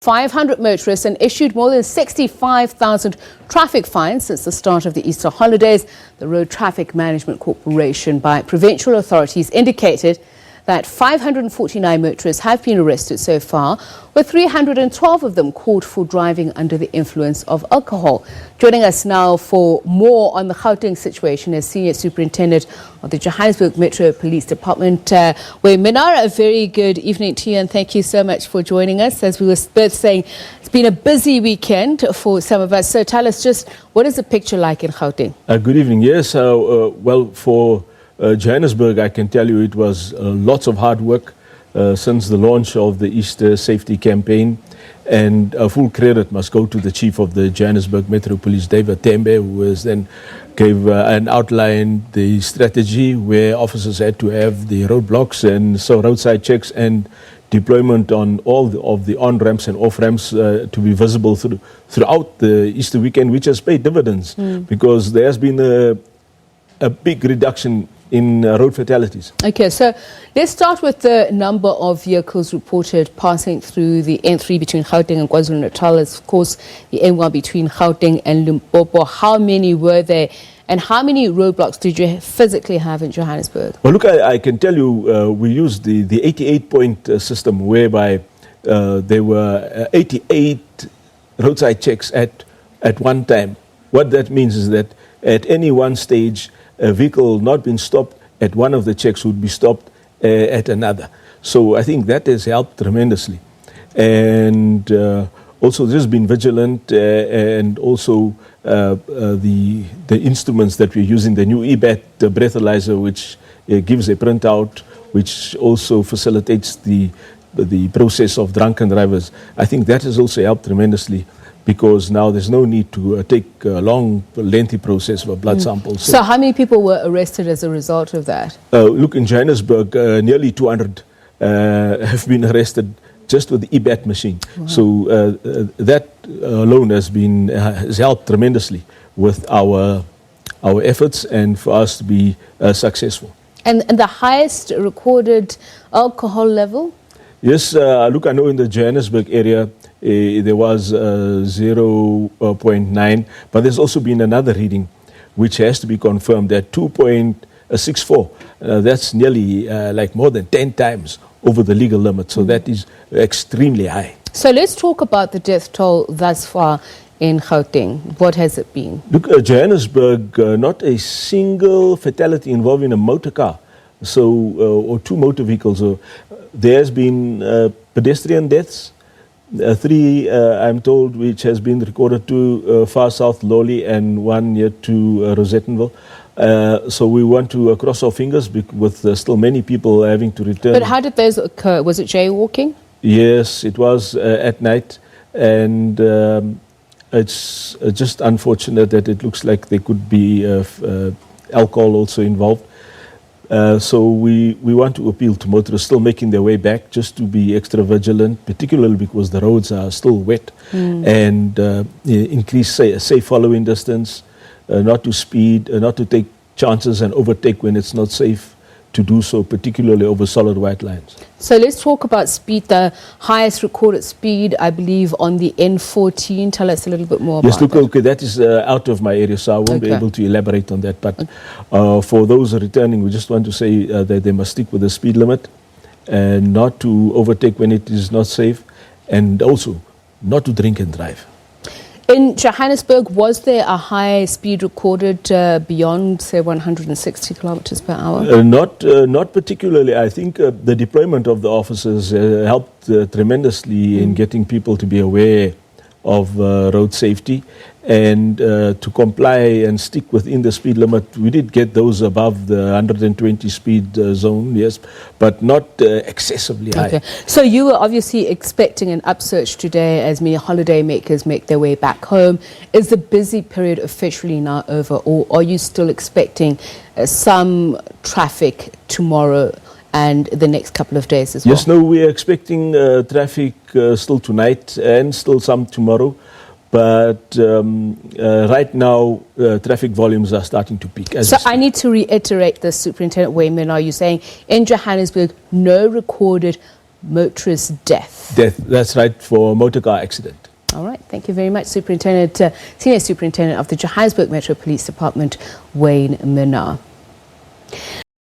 500 motorists and issued more than 65,000 traffic fines since the start of the Easter holidays. The Road Traffic Management Corporation by provincial authorities indicated that 549 motorists have been arrested so far, with 312 of them caught for driving under the influence of alcohol. Joining us now for more on the Gauteng situation is Snr Superintendent of the Johannesburg Metro Police Department, Minaar. A very good evening to you and thank you so much for joining us. As we were both saying, it's been a busy weekend for some of us. So tell us just, what is the picture like in Gauteng? Good evening. Yes, well, for Johannesburg, I can tell you it was lots of hard work since the launch of the Easter safety campaign, and full credit must go to the chief of the Johannesburg Metro Police, David Tembe, who was then gave and outlined the strategy where officers had to have the roadblocks and so roadside checks and deployment on all of the on-ramps and off-ramps to be visible throughout the Easter weekend, which has paid dividends because there has been a big reduction in road fatalities. Okay, so let's start with the number of vehicles reported passing through the N3 between Gauteng and KwaZulu-Natal, as of course the N1 between Gauteng and Limpopo. How many were there and how many roadblocks did you physically have in Johannesburg? Well, look, I can tell you we used the 88-point system whereby there were 88 roadside checks at one time. What that means is that at any one stage, a vehicle not being stopped at one of the checks would be stopped at another. So I think that has helped tremendously. And also just been vigilant and also the instruments that we're using, the new EBAT breathalyzer, which gives a printout, which also facilitates the process of drunken drivers. I think that has also helped tremendously, because now there's no need to take a long, lengthy process for blood samples. So how many people were arrested as a result of that? Look, in Johannesburg, nearly 200 have been arrested just with the EBAT machine. Wow. So that alone has helped tremendously with our efforts and for us to be successful. And the highest recorded alcohol level? Yes, look, I know in the Johannesburg area, there was 0.9, but there's also been another reading which has to be confirmed at 2.64. That's nearly like more than 10 times over the legal limit. So that is extremely high. So let's talk about the death toll thus far in Gauteng. What has it been? Look, Johannesburg, not a single fatality involving a motor car, or two motor vehicles. There has been pedestrian deaths. 3, I'm told, which has been recorded to far south Loli and 1 near to Rosettenville. So we want to cross our fingers with still many people having to return. But how did those occur? Was it jaywalking? Yes, it was at night, and it's just unfortunate that it looks like there could be alcohol also involved. So we want to appeal to motorists still making their way back just to be extra vigilant, particularly because the roads are still wet, and increase safe following distance, not to speed, not to take chances and overtake when it's not safe to do so, particularly over solid white lines. So let's talk about speed. The highest recorded speed, I believe, on the N14. Tell us a little bit more about that. Okay, that is out of my area, so I won't be able to elaborate on that. But for those returning, we just want to say that they must stick with the speed limit and not to overtake when it is not safe, and also not to drink and drive. In Johannesburg, was there a high speed recorded beyond, say, 160 kilometers per hour? Not particularly. I think the deployment of the officers helped tremendously in getting people to be aware of road safety and to comply and stick within the speed limit. We did get those above the 120 speed zone, yes, but not excessively high. Okay. So you were obviously expecting an upsurge today as many holiday makers make their way back home. Is the busy period officially now over, or are you still expecting some traffic tomorrow and the next couple of days as well? Yes, no, we are expecting traffic still tonight and still some tomorrow. But right now, traffic volumes are starting to peak. So I need to reiterate this, Superintendent Minnaar. Are you saying in Johannesburg, no recorded motorist death. That's right, for a motor car accident. All right, thank you very much, Senior Superintendent of the Johannesburg Metro Police Department, Wayne Minaar.